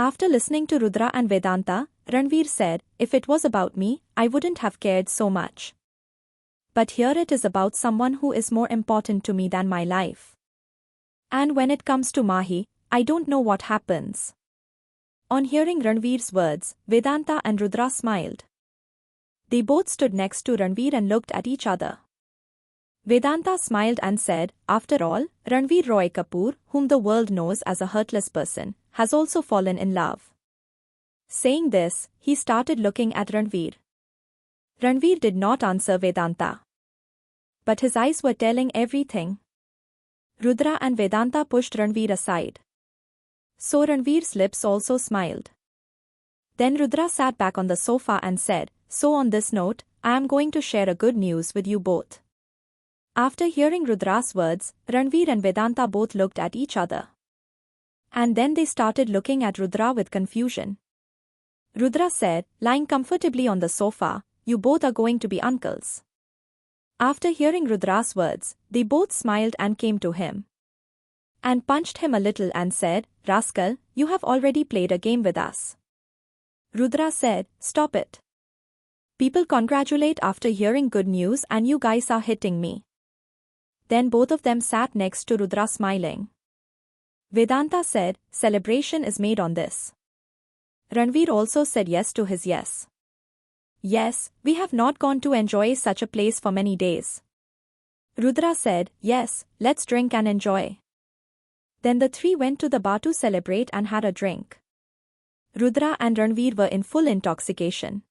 After listening to Rudra and Vedanta, Ranvir said, "If it was about me, I wouldn't have cared so much. But here it is about someone who is more important to me than my life. And when it comes to Mahi, I don't know what happens." On hearing Ranvir's words, Vedanta and Rudra smiled. They both stood next to Ranvir and looked at each other. Vedanta smiled and said, "After all, Ranvir Roy Kapoor, whom the world knows as a heartless person, has also fallen in love." Saying this, he started looking at Ranvir. Ranvir did not answer Vedanta. But his eyes were telling everything. Rudra and Vedanta pushed Ranvir aside. So Ranvir's lips also smiled. Then Rudra sat back on the sofa and said, "So on this note, I am going to share a good news with you both." After hearing Rudra's words, Ranvir and Vedanta both looked at each other. And then they started looking at Rudra with confusion. Rudra said, lying comfortably on the sofa, "You both are going to be uncles." After hearing Rudra's words, they both smiled and came to him and punched him a little and said, "Rascal, you have already played a game with us." Rudra said, "Stop it. People congratulate after hearing good news and you guys are hitting me." Then both of them sat next to Rudra smiling. Vedanta said, "Celebration is made on this." Ranvir also said yes to his yes. "Yes, we have not gone to enjoy such a place for many days." Rudra said, "Yes, let's drink and enjoy." Then the three went to the bar to celebrate and had a drink. Rudra and Ranvir were in full intoxication,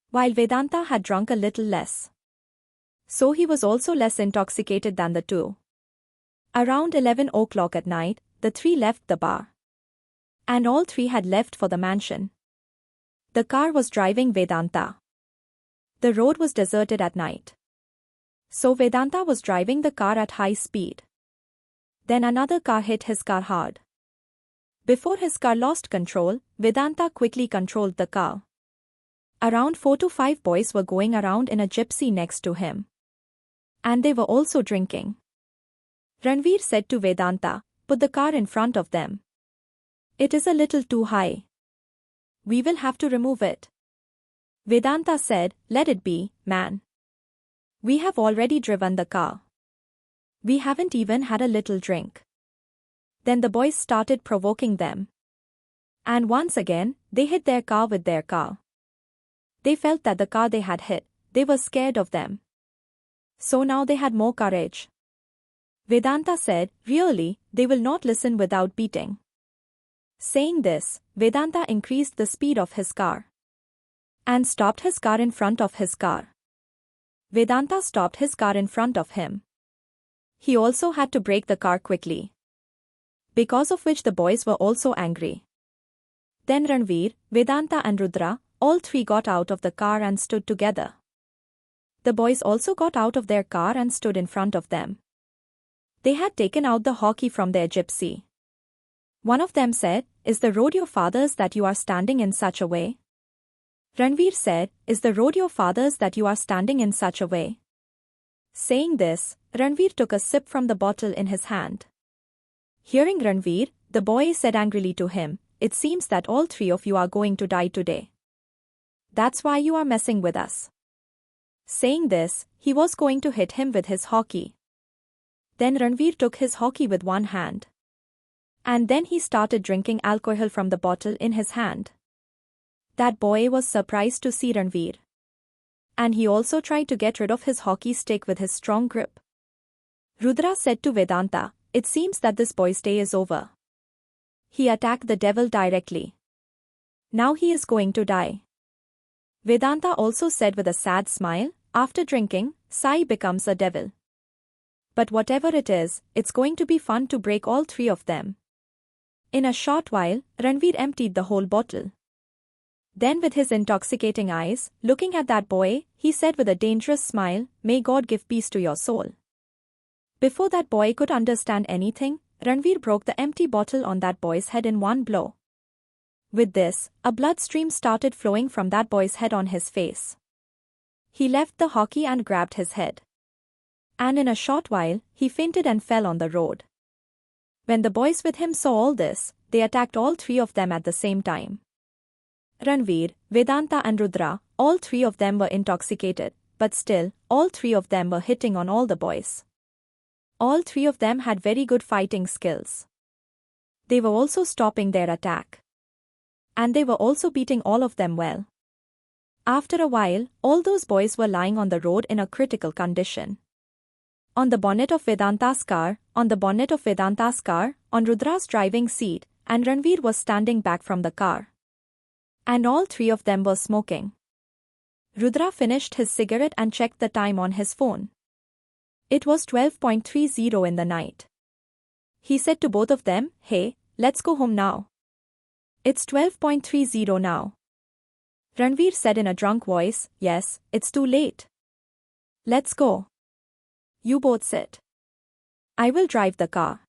while Vedanta had drunk a little less. So he was also less intoxicated than the two. Around 11 o'clock at night, the three left the bar. And all three had left for the mansion. The car was driving Vedanta. The road was deserted at night. So Vedanta was driving the car at high speed. Then another car hit his car hard. Before his car lost control, Vedanta quickly controlled the car. Around 4 to 5 boys were going around in a gypsy next to him. And they were also drinking. Ranvir said to Vedanta, "Put the car in front of them. It is a little too high. We will have to remove it." Vedanta said, "Let it be, man. We have already driven the car. We haven't even had a little drink." Then the boys started provoking them. And once again, they hit their car with their car. They felt that the car they had hit, they were scared of them. So now they had more courage. Vedanta said, "Really, they will not listen without beating." Saying this, Vedanta increased the speed of his car and stopped his car in front of his car. Vedanta stopped his car in front of him. He also had to brake the car quickly, because of which the boys were also angry. Then Ranvir, Vedanta and Rudra, all three got out of the car and stood together. The boys also got out of their car and stood in front of them. They had taken out the hockey from their gypsy. One of them said, "Is the road your father's that you are standing in such a way?" Ranvir said, "Is the road your father's that you are standing in such a way?" Saying this, Ranvir took a sip from the bottle in his hand. Hearing Ranvir, the boy said angrily to him, "It seems that all three of you are going to die today. That's why you are messing with us." Saying this, he was going to hit him with his hockey. Then Ranvir took his hockey with one hand. And then he started drinking alcohol from the bottle in his hand. That boy was surprised to see Ranvir. And he also tried to get rid of his hockey stick with his strong grip. Rudra said to Vedanta, "It seems that this boy's day is over. He attacked the devil directly. Now he is going to die." Vedanta also said with a sad smile, "After drinking, Sai becomes a devil. But whatever it is, it's going to be fun to break all three of them." In a short while, Ranvir emptied the whole bottle. Then with his intoxicating eyes, looking at that boy, he said with a dangerous smile, "May God give peace to your soul." Before that boy could understand anything, Ranvir broke the empty bottle on that boy's head in one blow. With this, a blood stream started flowing from that boy's head on his face. He left the hockey and grabbed his head. And in a short while, he fainted and fell on the road. When the boys with him saw all this, they attacked all three of them at the same time. Ranvir, Vedanta and Rudra, all three of them were intoxicated, but still, all three of them were hitting on all the boys. All three of them had very good fighting skills. They were also stopping their attack. And they were also beating all of them well. After a while, all those boys were lying on the road in a critical condition. On the bonnet of Vedanta's car, on Rudra's driving seat, and Ranvir was standing back from the car. And all three of them were smoking. Rudra finished his cigarette and checked the time on his phone. It was 12:30 in the night. He said to both of them, "Hey, let's go home now. It's 12:30 now." Ranvir said in a drunk voice, "Yes, it's too late. Let's go. You both sit. I will drive the car."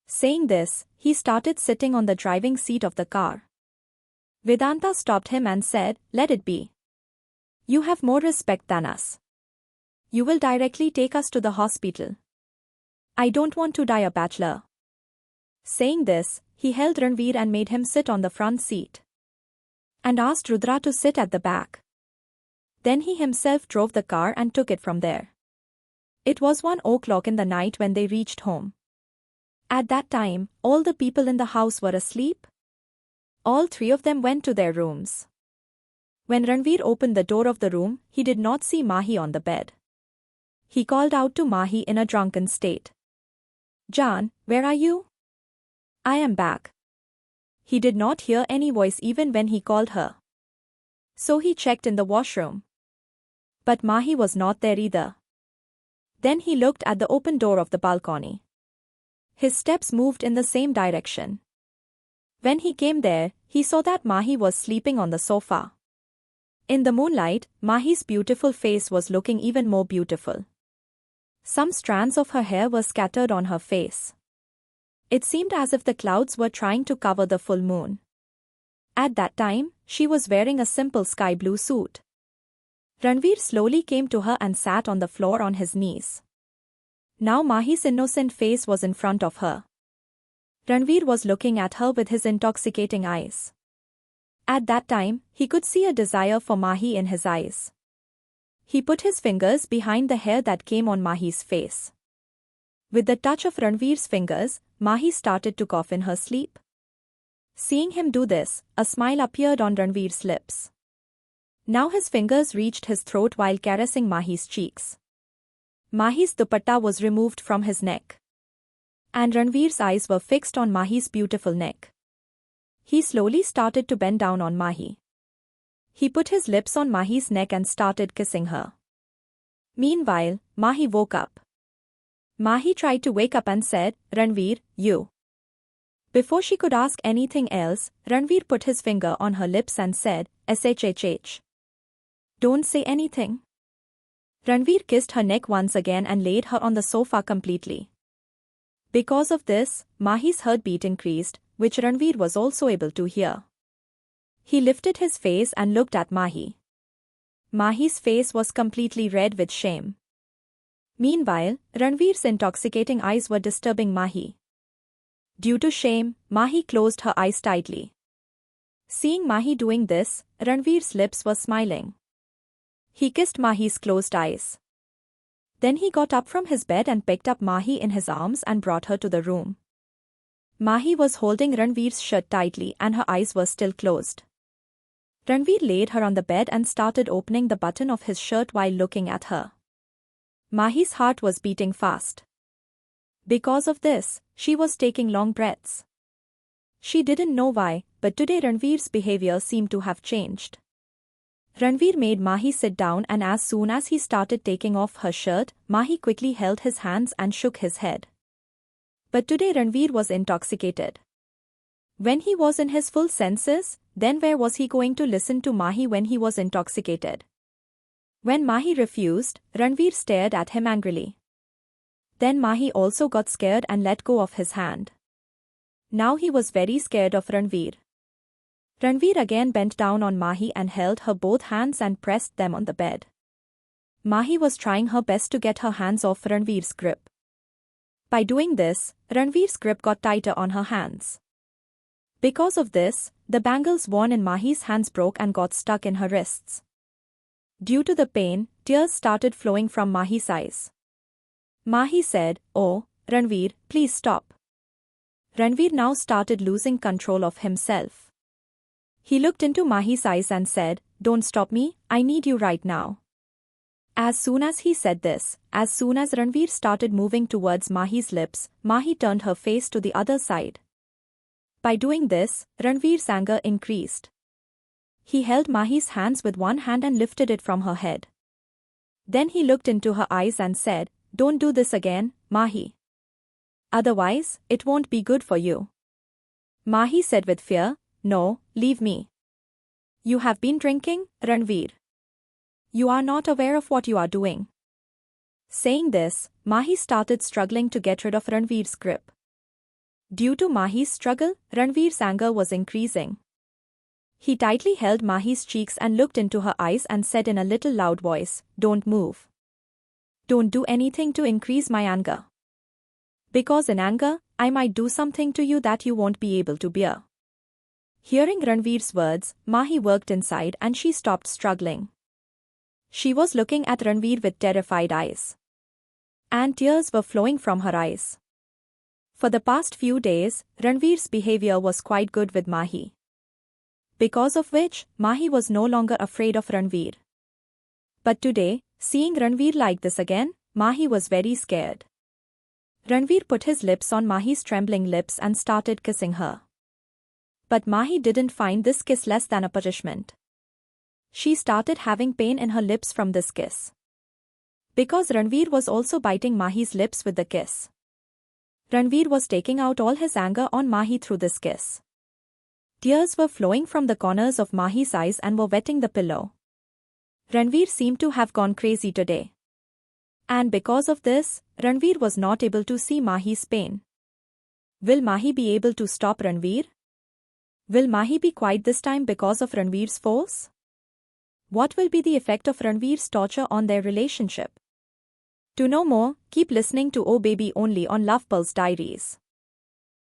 Saying this, he started sitting on the driving seat of the car. Vedanta stopped him and said, "Let it be. You have more respect than us. You will directly take us to the hospital. I don't want to die a bachelor." Saying this, he held Ranvir and made him sit on the front seat. And asked Rudra to sit at the back. Then he himself drove the car and took it from there. It was 1 o'clock in the night when they reached home. At that time, all the people in the house were asleep. All three of them went to their rooms. When Ranvir opened the door of the room, he did not see Mahi on the bed. He called out to Mahi in a drunken state. "Jaan, where are you?" "I am back." He did not hear any voice even when he called her. So he checked in the washroom. But Mahi was not there either. Then he looked at the open door of the balcony. His steps moved in the same direction. When he came there, he saw that Mahi was sleeping on the sofa. In the moonlight, Mahi's beautiful face was looking even more beautiful. Some strands of her hair were scattered on her face. It seemed as if the clouds were trying to cover the full moon. At that time, she was wearing a simple sky blue suit. Ranvir slowly came to her and sat on the floor on his knees. Now Mahi's innocent face was in front of her. Ranvir was looking at her with his intoxicating eyes. At that time, he could see a desire for Mahi in his eyes. He put his fingers behind the hair that came on Mahi's face. With the touch of Ranvir's fingers, Mahi started to cough in her sleep. Seeing him do this, a smile appeared on Ranvir's lips. Now his fingers reached his throat while caressing Mahi's cheeks. Mahi's dupatta was removed from his neck. And Ranvir's eyes were fixed on Mahi's beautiful neck. He slowly started to bend down on Mahi. He put his lips on Mahi's neck and started kissing her. Meanwhile, Mahi woke up. Mahi tried to wake up and said, "Ranvir, you." Before she could ask anything else, Ranvir put his finger on her lips and said, "Shh. Don't say anything." Ranvir kissed her neck once again and laid her on the sofa completely. Because of this, Mahi's heartbeat increased, which Ranvir was also able to hear. He lifted his face and looked at Mahi. Mahi's face was completely red with shame. Meanwhile, Ranvir's intoxicating eyes were disturbing Mahi. Due to shame, Mahi closed her eyes tightly. Seeing Mahi doing this, Ranvir's lips were smiling. He kissed Mahi's closed eyes. Then he got up from his bed and picked up Mahi in his arms and brought her to the room. Mahi was holding Ranvir's shirt tightly and her eyes were still closed. Ranvir laid her on the bed and started opening the button of his shirt while looking at her. Mahi's heart was beating fast. Because of this, she was taking long breaths. She didn't know why, but today Ranvir's behavior seemed to have changed. Ranvir made Mahi sit down and as soon as he started taking off her shirt, Mahi quickly held his hands and shook his head. But today Ranvir was intoxicated. When he was in his full senses, then where was he going to listen to Mahi when he was intoxicated? When Mahi refused, Ranvir stared at him angrily. Then Mahi also got scared and let go of his hand. Now he was very scared of Ranvir. Ranvir again bent down on Mahi and held her both hands and pressed them on the bed. Mahi was trying her best to get her hands off Ranvir's grip. By doing this, Ranvir's grip got tighter on her hands. Because of this, the bangles worn in Mahi's hands broke and got stuck in her wrists. Due to the pain, tears started flowing from Mahi's eyes. Mahi said, "Oh, Ranvir, please stop." Ranvir now started losing control of himself. He looked into Mahi's eyes and said, "Don't stop me, I need you right now." As soon as he said this, as soon as Ranvir started moving towards Mahi's lips, Mahi turned her face to the other side. By doing this, Ranvir's anger increased. He held Mahi's hands with one hand and lifted it from her head. Then he looked into her eyes and said, "Don't do this again, Mahi. Otherwise, it won't be good for you." Mahi said with fear, "No, leave me. You have been drinking, Ranvir. You are not aware of what you are doing." Saying this, Mahi started struggling to get rid of Ranvir's grip. Due to Mahi's struggle, Ranvir's anger was increasing. He tightly held Mahi's cheeks and looked into her eyes and said in a little loud voice, "Don't move. Don't do anything to increase my anger. Because in anger, I might do something to you that you won't be able to bear." Hearing Ranvir's words, Mahi worked inside and she stopped struggling. She was looking at Ranvir with terrified eyes. And tears were flowing from her eyes. For the past few days, Ranvir's behavior was quite good with Mahi. Because of which, Mahi was no longer afraid of Ranvir. But today, seeing Ranvir like this again, Mahi was very scared. Ranvir put his lips on Mahi's trembling lips and started kissing her. But Mahi didn't find this kiss less than a punishment. She started having pain in her lips from this kiss. Because Ranvir was also biting Mahi's lips with the kiss. Ranvir was taking out all his anger on Mahi through this kiss. Tears were flowing from the corners of Mahi's eyes and were wetting the pillow. Ranvir seemed to have gone crazy today. And because of this, Ranvir was not able to see Mahi's pain. Will Mahi be able to stop Ranvir? Will Mahi be quiet this time because of Ranvir's force? What will be the effect of Ranvir's torture on their relationship? To know more, keep listening to Oh Baby only on Love Pulse Diaries.